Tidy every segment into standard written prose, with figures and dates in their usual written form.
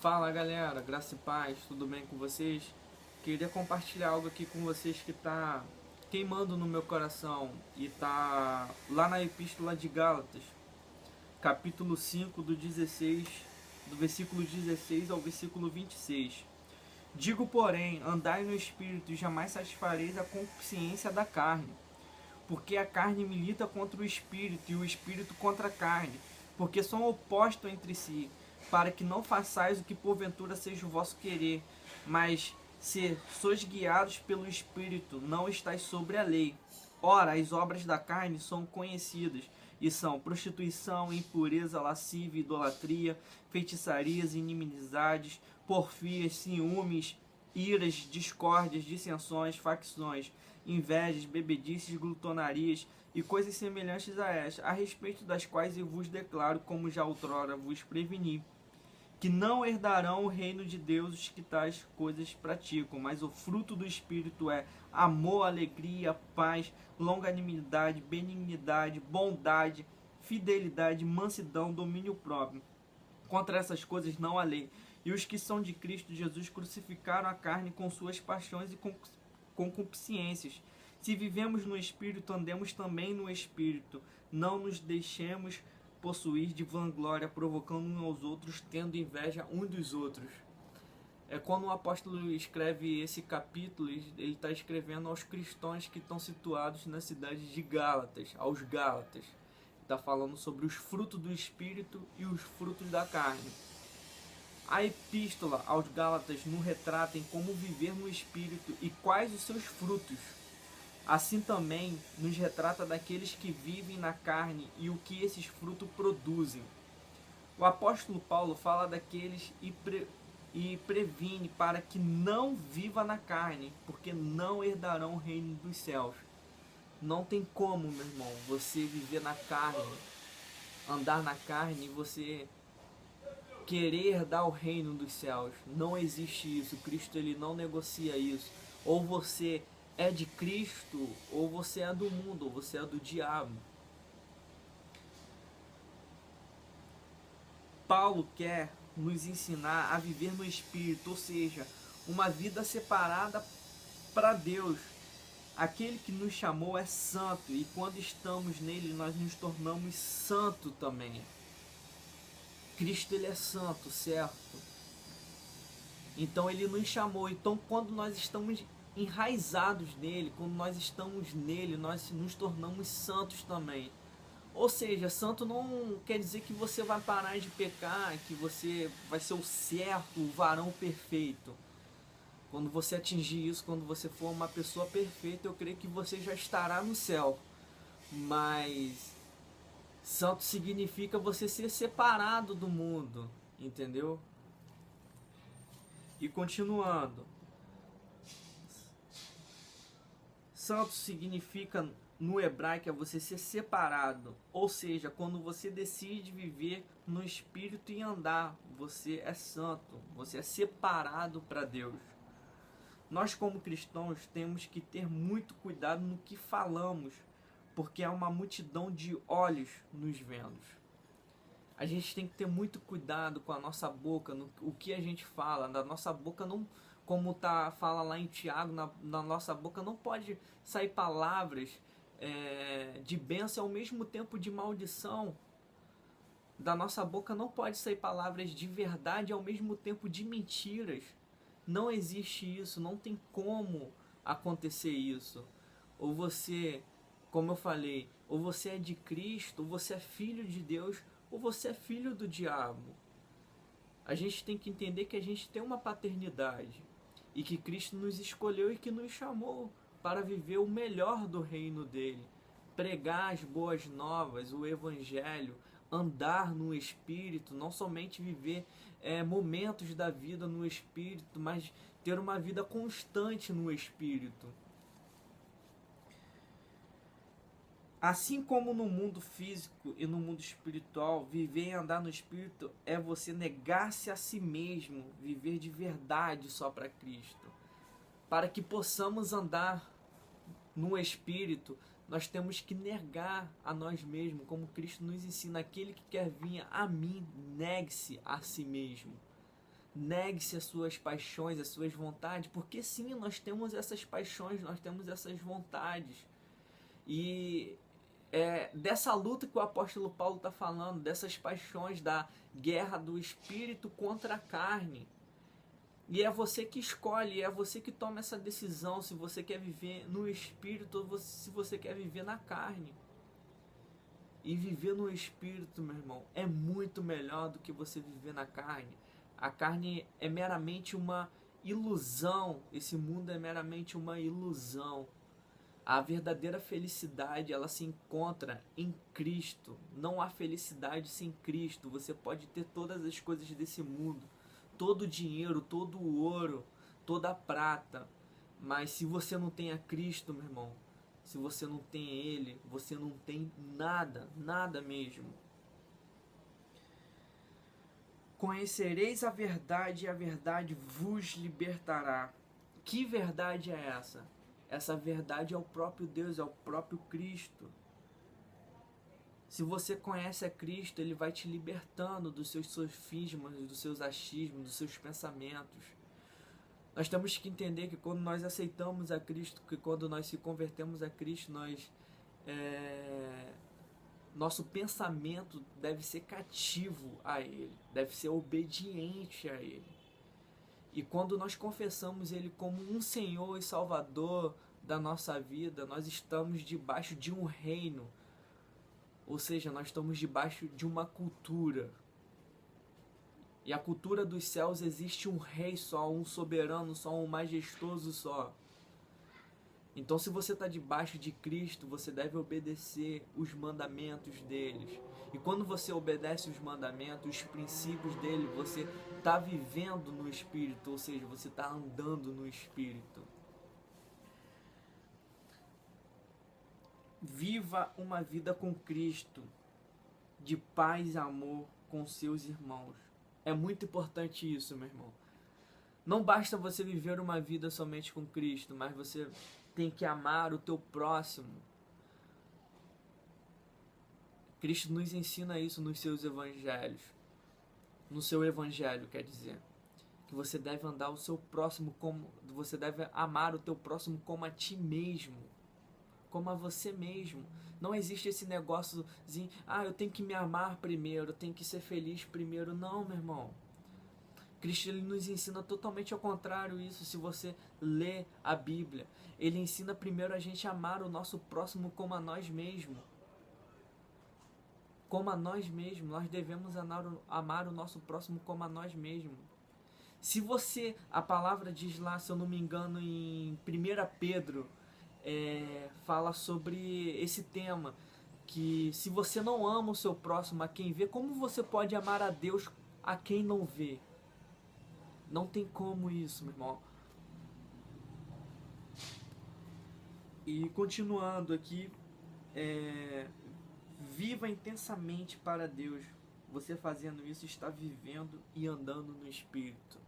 Fala galera, graça e paz, tudo bem com vocês? Queria compartilhar algo aqui com vocês que tá queimando no meu coração e tá lá na Epístola de Gálatas, capítulo 5 do versículo 16 ao versículo 26. Digo, porém, andai no Espírito e jamais satisfareis a consciência da carne, porque a carne milita contra o Espírito e o Espírito contra a carne, porque são opostos entre si, para que não façais o que porventura seja o vosso querer, mas se sois guiados pelo Espírito, não estáis sobre a lei. Ora, as obras da carne são conhecidas, e são prostituição, impureza, lascívia, idolatria, feitiçarias, inimizades, porfias, ciúmes, iras, discórdias, dissensões, facções, invejas, bebedices, glutonarias e coisas semelhantes a estas, a respeito das quais eu vos declaro, como já outrora vos preveni, que não herdarão o reino de Deus os que tais coisas praticam, mas o fruto do Espírito é amor, alegria, paz, longanimidade, benignidade, bondade, fidelidade, mansidão, domínio próprio. Contra essas coisas não há lei. E os que são de Cristo Jesus crucificaram a carne com suas paixões e concupiscências. Se vivemos no Espírito, andemos também no Espírito. Não nos deixemos possuir de vanglória, provocando uns aos outros, tendo inveja uns dos outros. Quando o apóstolo escreve esse capítulo, ele está escrevendo aos cristãos que estão situados na cidade de Gálatas, aos Gálatas. Está falando sobre os frutos do Espírito e os frutos da carne. A epístola aos Gálatas nos retrata em como viver no Espírito e quais os seus frutos. Assim também nos retrata daqueles que vivem na carne e o que esses frutos produzem. O apóstolo Paulo fala daqueles e previne para que não viva na carne, porque não herdarão o reino dos céus. Não tem como, meu irmão, você viver na carne, andar na carne e você querer herdar o reino dos céus. Não existe isso. Cristo ele não negocia isso. Ou você é de Cristo, ou você é do mundo, ou você é do diabo. Paulo quer nos ensinar a viver no Espírito, ou seja, uma vida separada para Deus. Aquele que nos chamou é santo, e quando estamos nele, nós nos tornamos santo também. Cristo ele é santo, certo? Então ele nos chamou. Então quando nós estamos enraizados nele, quando nós estamos nele, nós nos tornamos santos também. Ou seja, santo não quer dizer que você vai parar de pecar, que você vai ser o certo, o varão perfeito. Quando você atingir isso, quando você for uma pessoa perfeita, eu creio que você já estará no céu. Mas santo significa você ser separado do mundo, entendeu? E continuando, santo significa no hebraico é você ser separado, ou seja, quando você decide viver no Espírito e andar, você é santo, você é separado para Deus. Nós como cristãos temos que ter muito cuidado no que falamos, porque há uma multidão de olhos nos vendo. A gente tem que ter muito cuidado com a nossa boca, no o que a gente fala. Da nossa boca não, como fala lá em Tiago, na nossa boca não pode sair palavras de bênção ao mesmo tempo de maldição. Da nossa boca não pode sair palavras de verdade ao mesmo tempo de mentiras. Não existe isso, não tem como acontecer isso. Ou você, como eu falei, ou você é de Cristo, ou você é filho de Deus, ou você é filho do diabo. A gente tem que entender que a gente tem uma paternidade e que Cristo nos escolheu e que nos chamou para viver o melhor do reino dele, pregar as boas novas, o evangelho, andar no Espírito, não somente viver momentos da vida no Espírito, mas ter uma vida constante no Espírito. Assim como no mundo físico e no mundo espiritual, viver e andar no Espírito é você negar-se a si mesmo, viver de verdade só para Cristo. Para que possamos andar no Espírito, nós temos que negar a nós mesmos, como Cristo nos ensina: aquele que quer vir a mim, negue-se a si mesmo. Negue-se as suas paixões, as suas vontades, porque sim, nós temos essas paixões, nós temos essas vontades. E dessa luta que o apóstolo Paulo está falando, dessas paixões, da guerra do espírito contra a carne. E é você que escolhe, é você que toma essa decisão se você quer viver no espírito ou se você quer viver na carne. E viver no espírito, meu irmão, é muito melhor do que você viver na carne. A carne é meramente uma ilusão, esse mundo é meramente uma ilusão. A verdadeira felicidade, ela se encontra em Cristo. Não há felicidade sem Cristo. Você pode ter todas as coisas desse mundo, todo o dinheiro, todo o ouro, toda a prata, mas se você não tem a Cristo, meu irmão, se você não tem Ele, você não tem nada, nada mesmo. Conhecereis a verdade e a verdade vos libertará. Que verdade é essa? Essa verdade é o próprio Deus, é o próprio Cristo. Se você conhece a Cristo, Ele vai te libertando dos seus sofismas, dos seus achismos, dos seus pensamentos. Nós temos que entender que quando nós aceitamos a Cristo, que quando nós se convertemos a Cristo, nosso pensamento deve ser cativo a Ele, deve ser obediente a Ele. E quando nós confessamos Ele como um Senhor e Salvador da nossa vida, nós estamos debaixo de um reino, ou seja, nós estamos debaixo de uma cultura. E a cultura dos céus existe um rei só, um soberano só, um majestoso só. Então, se você está debaixo de Cristo, você deve obedecer os mandamentos deles. E quando você obedece os mandamentos, os princípios dele, você está vivendo no Espírito, ou seja, você está andando no Espírito. Viva uma vida com Cristo, de paz e amor com seus irmãos. É muito importante isso, meu irmão. Não basta você viver uma vida somente com Cristo, mas você tem que amar o teu próximo. Cristo nos ensina isso nos seus evangelhos. No seu evangelho, quer dizer. Que você deve andar o seu próximo como... Você deve amar o teu próximo como a ti mesmo. Como a você mesmo. Não existe esse negóciozinho, eu tenho que me amar primeiro, eu tenho que ser feliz primeiro. Não, meu irmão. Cristo, ele nos ensina totalmente ao contrário isso. Se você lê a Bíblia, ele ensina primeiro a gente a amar o nosso próximo como a nós mesmos. Como a nós mesmos. Nós devemos amar o nosso próximo como a nós mesmos. Se você, a palavra diz lá, se eu não me engano, em 1 Pedro, fala sobre esse tema, que se você não ama o seu próximo a quem vê, como você pode amar a Deus a quem não vê? Não tem como isso, meu irmão. E continuando aqui, viva intensamente para Deus. Você fazendo isso está vivendo e andando no Espírito.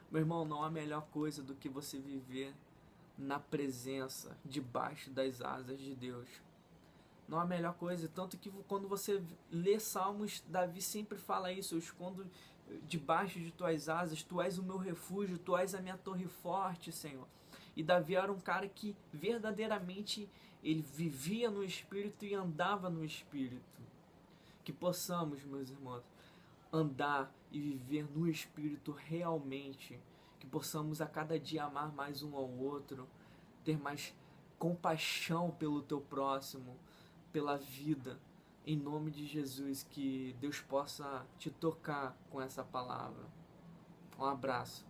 Meu irmão, não há melhor coisa do que você viver na presença, debaixo das asas de Deus. Não há melhor coisa, tanto que quando você lê Salmos, Davi sempre fala isso: eu escondo debaixo de tuas asas, tu és o meu refúgio, tu és a minha torre forte, Senhor. E Davi era um cara que verdadeiramente ele vivia no Espírito e andava no Espírito. Que possamos, meus irmãos, andar e viver no Espírito realmente, que possamos a cada dia amar mais um ao outro, ter mais compaixão pelo teu próximo, pela vida. Em nome de Jesus, que Deus possa te tocar com essa palavra. Um abraço.